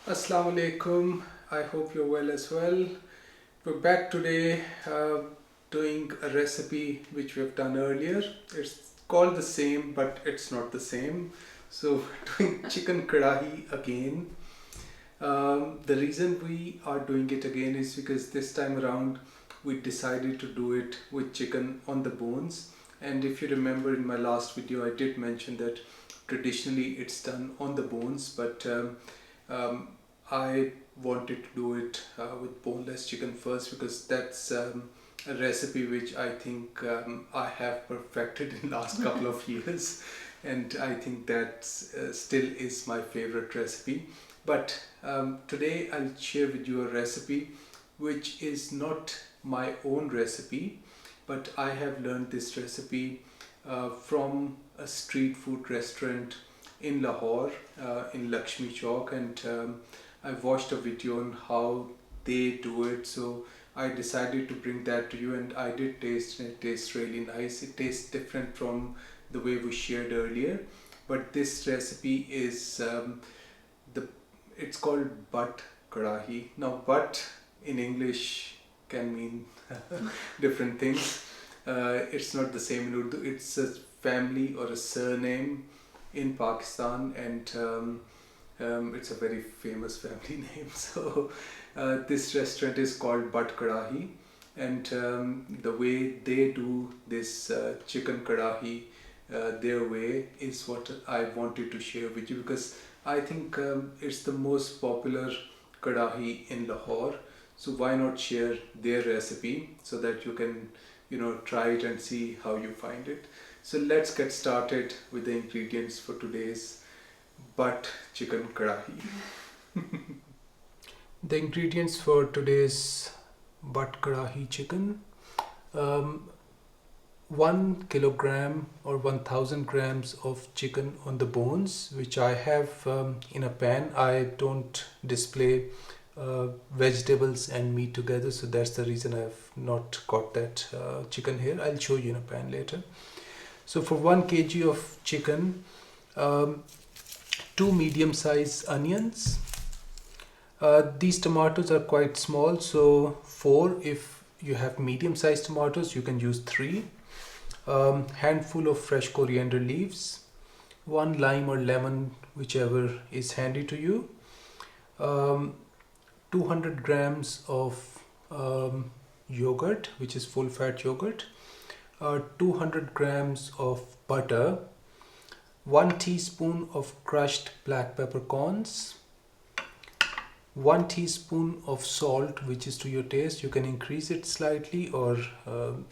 Assalamu alaikum. I hope you're well as well. We're back today doing a recipe which we have done earlier. It's called the same, but it's not the same. So, doing chicken karahi again. The reason we are doing it again is because this time around we decided to do it with chicken on the bones. And if you remember in my last video, I did mention that traditionally it's done on the bones, but um, I wanted to do it with boneless chicken first because that's a recipe which I think I have perfected in last couple of years, and I think that still is my favorite recipe. But today I'll share with you a recipe which is not my own recipe, but I have learned this recipe from a street food restaurant in Lahore, in Lakshmi Chowk, and I watched a video on how they do it. So I decided to bring that to you, and I did taste, and it tastes really nice. It tastes different from the way we shared earlier, but this recipe is the it's called Butt Karahi. Now, butt in English can mean different things. It's not the same in Urdu. It's a family or a surname in Pakistan, and it's a very famous family name. So this restaurant is called Butt Karahi, and the way they do this chicken karahi, their way, is what I wanted to share with you because I think it's the most popular karahi in Lahore. So why not share their recipe so that you can, try it and see how you find it. So let's get started with the ingredients for today's butt chicken karahi. The ingredients for today's butt karahi chicken: 1 kilogram or 1000 grams of chicken on the bones, which I have in a pan. I don't display vegetables and meat together, so that's the reason I have not got that chicken here. I'll show you in a pan later. So for 1 kg of chicken, 2 medium-sized onions. These tomatoes are quite small, so 4. If you have medium-sized tomatoes, you can use 3. Handful of fresh coriander leaves, 1 lime or lemon, whichever is handy to you. 200 grams of yogurt, which is full-fat yogurt. 200 grams of butter. 1 teaspoon of crushed black peppercorns. 1 teaspoon of salt, which is to your taste. You can increase it slightly or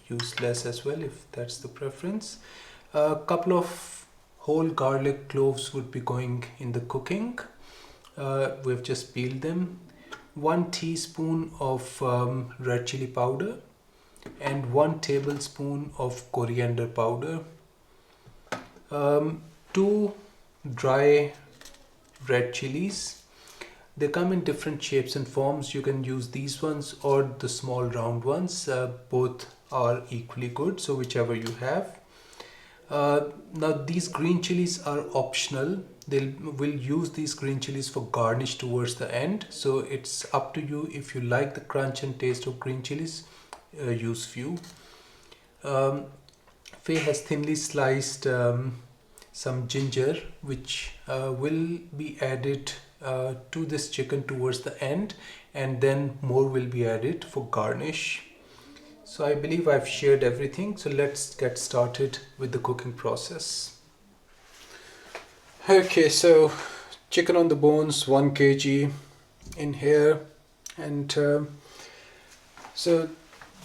use less as well if that's the preference. A couple of whole garlic cloves would be going in the cooking. We've just peeled them. 1 teaspoon of red chilli powder and 1 tablespoon of coriander powder. 2 dry red chilies. They come in different shapes and forms. You can use these ones or the small round ones. Both are equally good, so whichever you have. Now these green chilies are optional. We'll use these green chilies for garnish towards the end. So it's up to you. If you like the crunch and taste of green chilies, use few. Faye has thinly sliced some ginger, which will be added to this chicken towards the end, and then more will be added for garnish. So I believe I've shared everything, so let's get started with the cooking process. Okay, so chicken on the bones, 1 kg in here, and so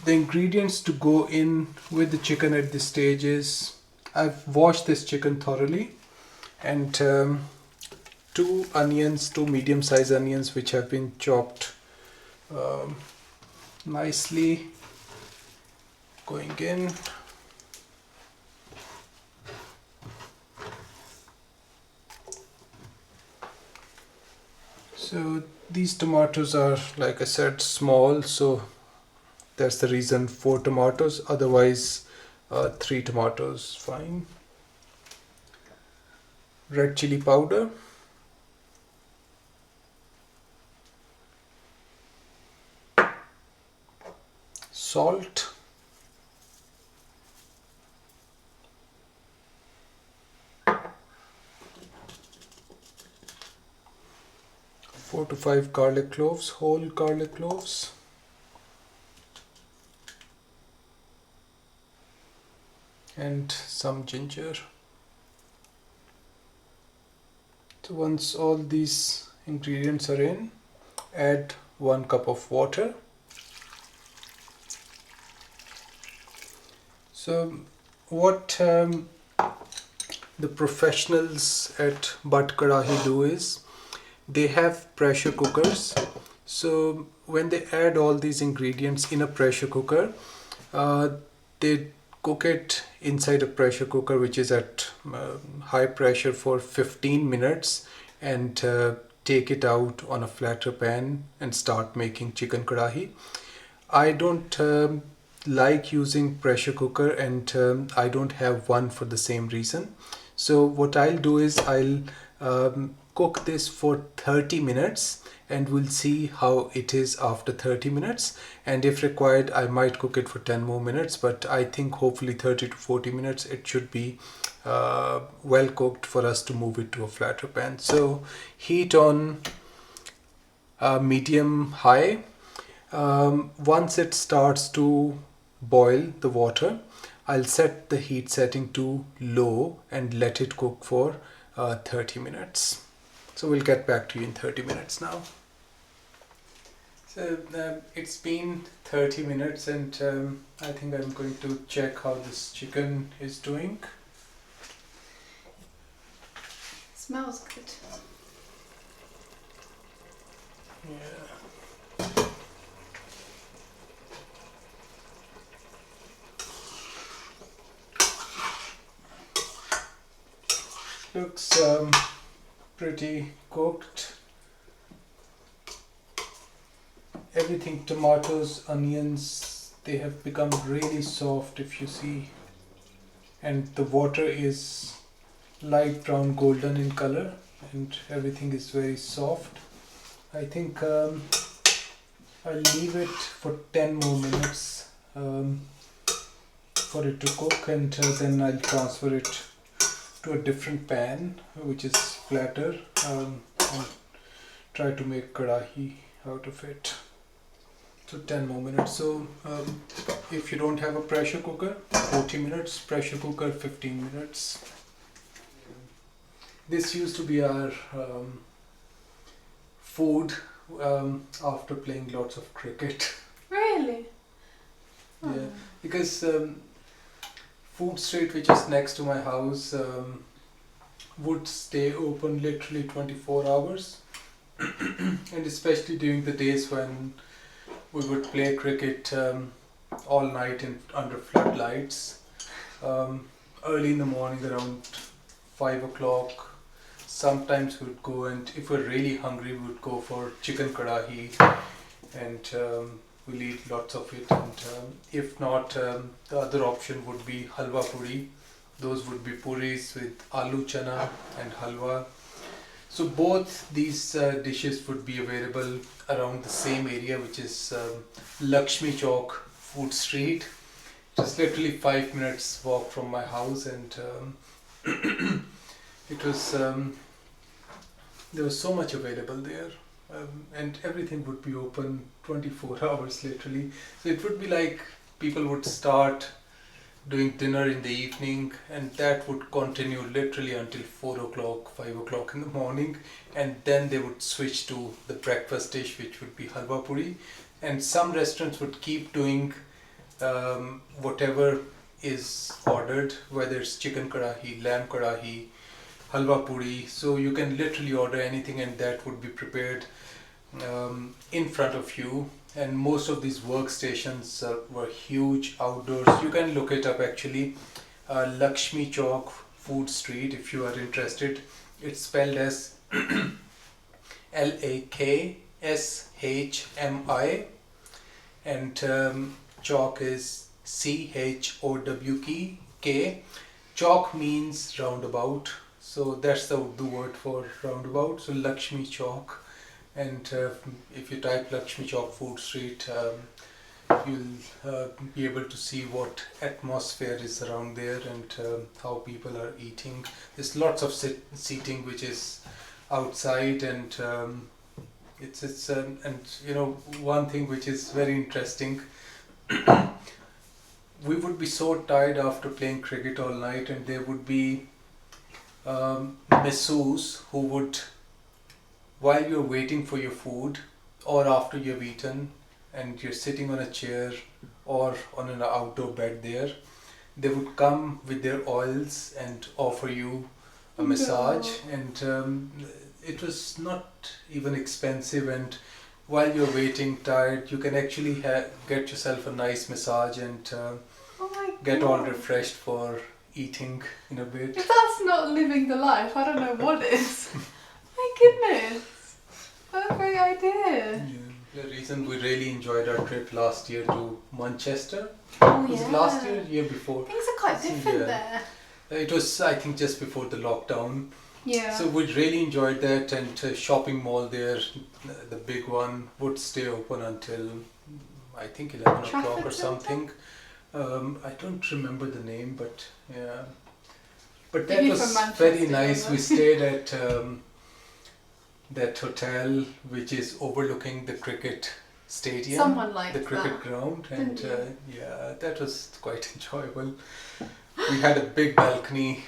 the ingredients to go in with the chicken at this stage is, I've washed this chicken thoroughly, and 2 onions, 2 medium-sized onions, which have been chopped nicely, going in. So these tomatoes are, like I said, small, so that's the reason 4 tomatoes, otherwise 3 tomatoes fine. Red chilli powder, 4 to 5 garlic cloves, whole garlic cloves. And some ginger. So once all these ingredients are in, add 1 cup of water. So what the professionals at Butt Karahi do is, they have pressure cookers. So when they add all these ingredients in a pressure cooker, they cook it inside a pressure cooker which is at high pressure for 15 minutes and take it out on a flatter pan and start making chicken karahi. I don't like using pressure cooker, and I don't have one for the same reason. So what I'll do is I'll cook this for 30 minutes and we'll see how it is after 30 minutes, and if required I might cook it for 10 more minutes, but I think hopefully 30 to 40 minutes it should be well cooked for us to move it to a flatter pan. So heat on medium high. Once it starts to boil the water, I'll set the heat setting to low and let it cook for 30 minutes. So we'll get back to you in 30 minutes now. So it's been 30 minutes and I think I'm going to check how this chicken is doing. Smells good. Yeah. Looks pretty cooked. Everything, tomatoes, onions, they have become really soft if you see, and the water is light brown golden in color and everything is very soft. I think I'll leave it for 10 more minutes for it to cook, and then I'll transfer it to a different pan which is flatter and try to make karahi out of it. So 10 more minutes. So if you don't have a pressure cooker, 40 minutes, pressure cooker 15 minutes. This used to be our food after playing lots of cricket. Really? Yeah, because Food Street, which is next to my house, would stay open literally 24 hours. And especially during the days when we would play cricket all night under floodlights. Early in the morning, around 5 o'clock, sometimes we would go, and if we're really hungry, we would go for chicken karahi, and we'll eat lots of it. And if not, the other option would be halwa puri. Those would be puris with aloo chana and halwa. So both these dishes would be available around the same area, which is Lakshmi Chowk Food Street. Just literally 5 minutes walk from my house, and it was there was so much available there, and everything would be open 24 hours literally. So it would be like people would start doing dinner in the evening, and that would continue literally until 4 o'clock, 5 o'clock in the morning, and then they would switch to the breakfast dish, which would be halwa puri. And some restaurants would keep doing whatever is ordered, whether it's chicken karahi, lamb karahi, halwa puri. So you can literally order anything and that would be prepared in front of you. And most of these workstations were huge outdoors. You can look it up actually, Lakshmi Chowk Food Street, if you are interested. It's spelled as Lakshmi, and Chowk is Chowk. Chowk means roundabout, so that's the Urdu word for roundabout. So Lakshmi Chowk. And if you type Lakshmi Chowk Food Street, you'll be able to see what atmosphere is around there, and how people are eating. There's lots of seating which is outside, and It's and you know, one thing which is very interesting, we would be so tired after playing cricket all night, and there would be masseurs who would, while you're waiting for your food or after you've eaten and you're sitting on a chair or on an outdoor bed there, they would come with their oils and offer you a massage. And it was not even expensive, and while you're waiting tired, you can actually get yourself a nice massage and Oh my get all God. refreshed for eating in a bit. If that's not living the life, I don't know what is. My goodness. What a great idea. The reason we really enjoyed our trip last year to Manchester, Oh was yeah. it last year, year before? Things are quite different Yeah. there. It was, I think, just before the lockdown. Yeah. So we really enjoyed that, and shopping mall there, the big one, would stay open until I think 11 o'clock Trafford or Centre? something. I don't remember the name, but yeah. But If that you're was from very Manchester, nice. then. We stayed at that hotel which is overlooking the cricket stadium, Someone liked the cricket that. ground, and Didn't yeah, that was quite enjoyable. We had a big balcony,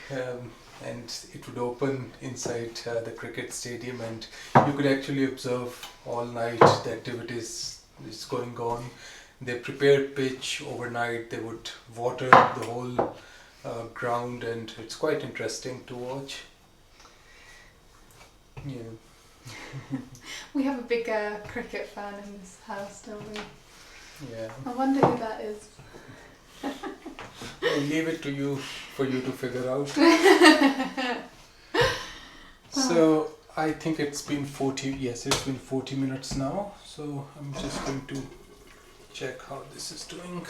and it would open inside the cricket stadium, and you could actually observe all night the activities is going on. They prepared pitch overnight. They would water the whole ground, and it's quite interesting to watch. Yeah. We have a big cricket fan in this house, don't we? Yeah. I wonder who that is. I'll leave it to you for you to figure out. So I think it's been 40. Yes, it's been 40 minutes now. So I'm just going to check how this is doing.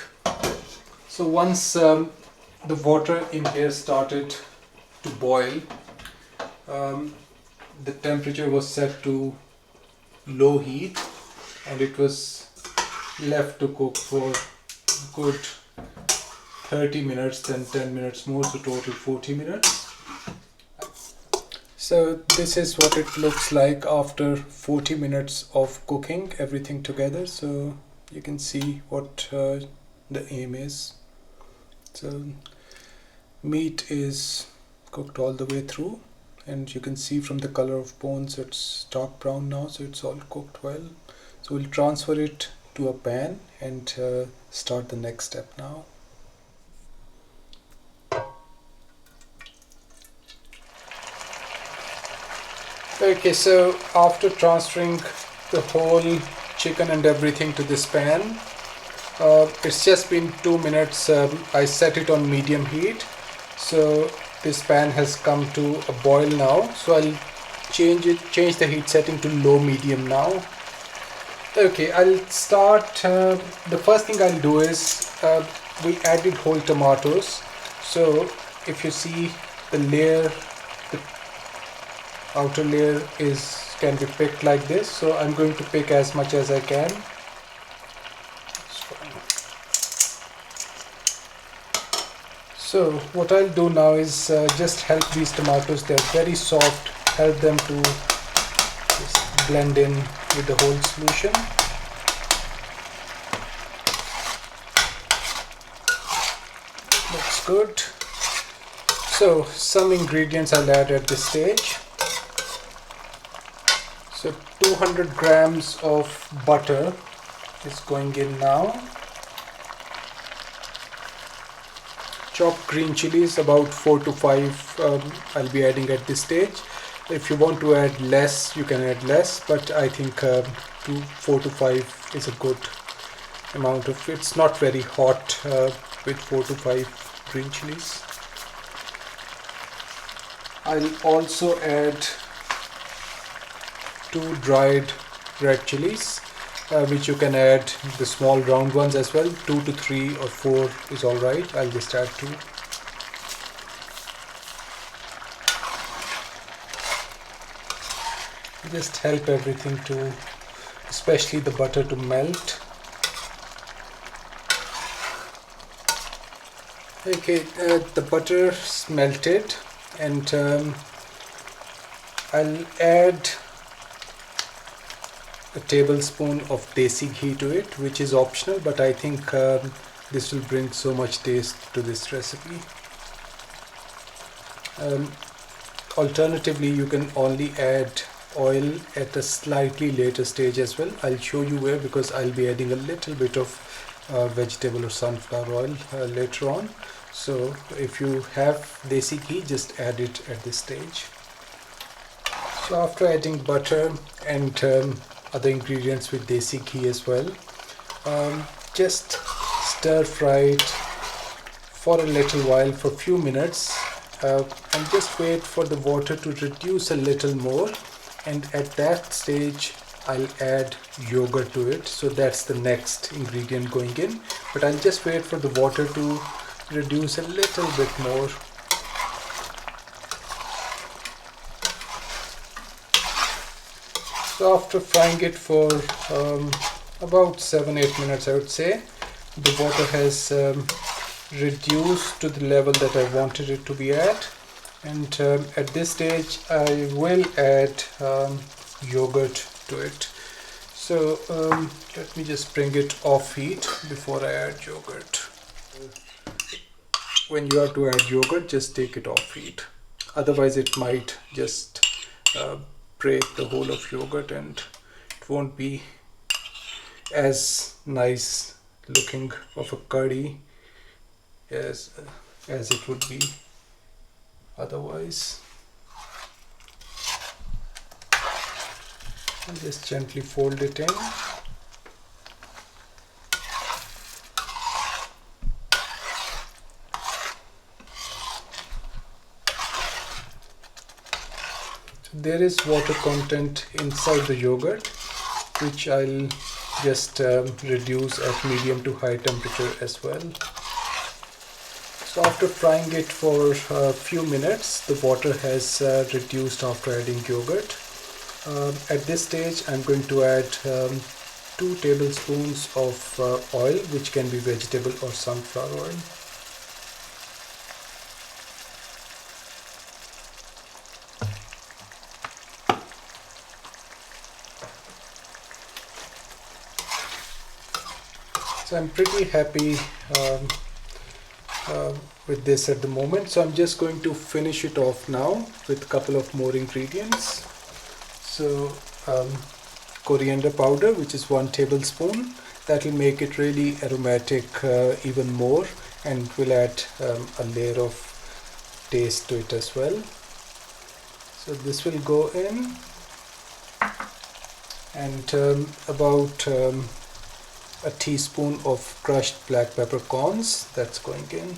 So once the water in here started to boil, the temperature was set to low heat, and it was left to cook for good 30 minutes, then 10 minutes more, so total 40 minutes. So this is what it looks like after 40 minutes of cooking everything together. So you can see what the aim is. So meat is cooked all the way through, and you can see from the color of bones it's dark brown now, so it's all cooked well. So we'll transfer it to a pan and start the next step now. Okay, so after transferring the whole chicken and everything to this pan, it's just been 2 minutes. I set it on medium heat, so this pan has come to a boil now. So I'll change the heat setting to low medium now. Okay, I'll start. The first thing I'll do is we added whole tomatoes. So if you see the layer, the outer layer can be picked like this. So I'm going to pick as much as I can. So what I'll do now is just help these tomatoes. They're very soft. Help them to just blend in with the whole solution. Looks good. So some ingredients I'll add at this stage. So 200 grams of butter is going in now. Chopped green chilies, about 4 to 5 I'll be adding at this stage. If you want to add less, you can add less, but I think 4 to 5 is a good amount of. It's not very hot with 4 to 5 green chilies. I'll also add 2 dried red chillis, which you can add the small round ones as well. 2 to 3 or 4 is alright. I'll just add 2. Just help everything to, especially the butter, to melt. Okay, the butter's melted, and I'll add a tablespoon of Desi Ghee to it, which is optional, but I think this will bring so much taste to this recipe. Alternatively, you can only add oil at a slightly later stage as well. I'll show you where, because I'll be adding a little bit of vegetable or sunflower oil later on. So if you have Desi Ghee, just add it at this stage. So after adding butter and other ingredients with Desi Ghee as well, just stir fry it for a little while, for a few minutes, and just wait for the water to reduce a little more, and at that stage I'll add yogurt to it. So that's the next ingredient going in, but I'll just wait for the water to reduce a little bit more. So after frying it for about 7-8 minutes, I would say, the water has reduced to the level that I wanted it to be at, and at this stage I will add yogurt to it. So let me just bring it off heat before I add yogurt. When you have to add yogurt, just take it off heat, otherwise it might just break the whole of yogurt and it won't be as nice looking of a curry as it would be otherwise. And just gently fold it in. So there is water content inside the yogurt, which I'll just reduce at medium to high temperature as well. So after frying it for a few minutes, the water has reduced after adding yogurt. At this stage I'm going to add 2 tablespoons of oil, which can be vegetable or sunflower oil. So I'm pretty happy with this at the moment, so I'm just going to finish it off now with a couple of more ingredients. So coriander powder, which is 1 tablespoon, that will make it really aromatic even more, and will add a layer of taste to it as well. So this will go in, and about a teaspoon of crushed black peppercorns, that's going in.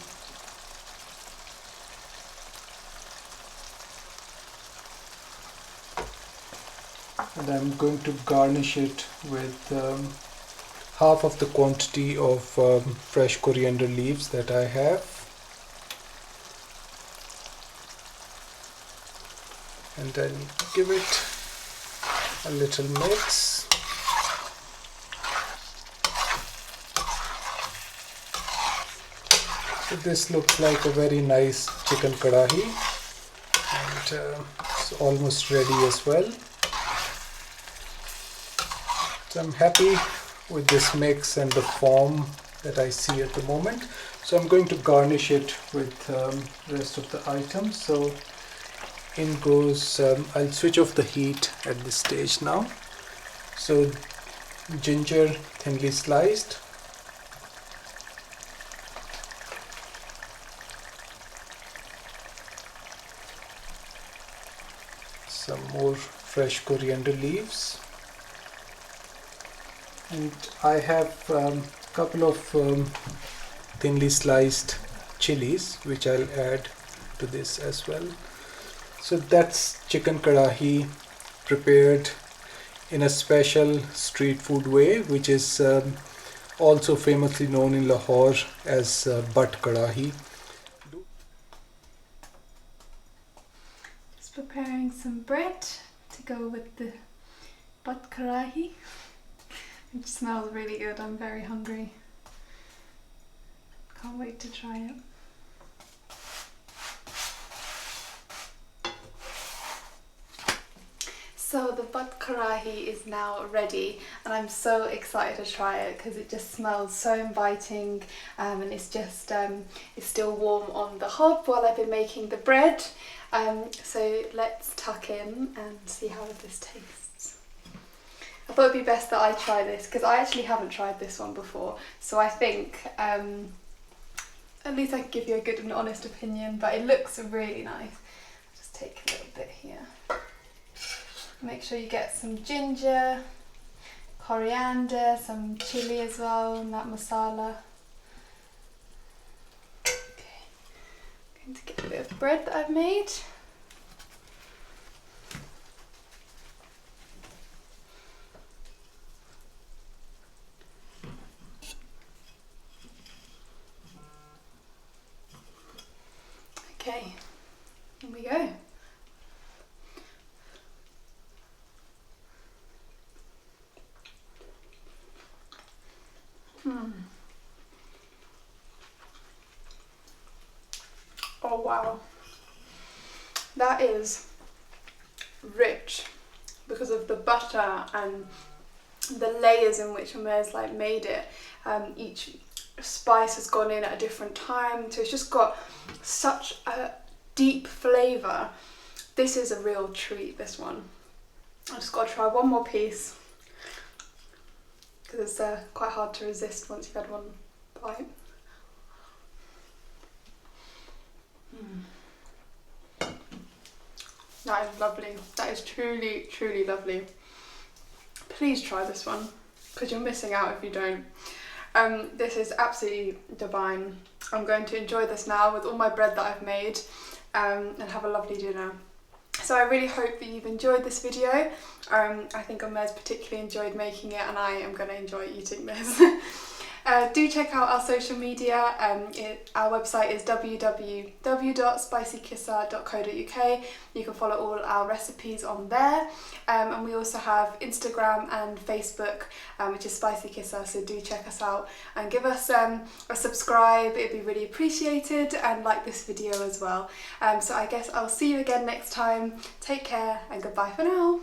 And I'm going to garnish it with half of the quantity of fresh coriander leaves that I have. And then give it a little mix. So this looks like a very nice chicken karahi, and it's almost ready as well. So I'm happy with this mix and the form that I see at the moment. So I'm going to garnish it with rest of the items. So in goes, I'll switch off the heat at this stage now. So ginger thinly sliced, some more fresh coriander leaves, and I have a couple of thinly sliced chilies, which I'll add to this as well. So that's chicken karahi, prepared in a special street food way, which is also famously known in Lahore as Butt Karahi. Just preparing some bread to go with the Butt Karahi, which smells really good. I'm very hungry. Can't wait to try it. So the Butt Karahi is now ready and I'm so excited to try it because it just smells so inviting, and it's just it's still warm on the hob while I've been making the bread. So let's tuck in and see how this tastes. I thought it'd be best that I try this because I actually haven't tried this one before, so I think at least I can give you a good and honest opinion, but it looks really nice. I'll just take a little bit here. Make sure you get some ginger, coriander, some chilli as well, and that masala. Okay, I'm going to get a bit of bread that I've made. Okay, here we go. Oh wow, that is rich because of the butter and the layers in which Umair's like made it. Each spice has gone in at a different time, so it's just got such a deep flavour. This is a real treat, this one. I just got to try one more piece because it's quite hard to resist once you've had one bite. That is lovely. That is truly, truly lovely. Please try this one because you're missing out if you don't. This is absolutely divine. I'm going to enjoy this now with all my bread that I've made and have a lovely dinner. So I really hope that you've enjoyed this video. I think Umair's particularly enjoyed making it, and I am going to enjoy eating this. Do check out our social media. Our website is www.spicykissa.co.uk. You can follow all our recipes on there, and we also have Instagram and Facebook, which is Spicy Kissa, so do check us out and give us a subscribe. It'd be really appreciated, and like this video as well. So I guess I'll see you again next time. Take care and goodbye for now.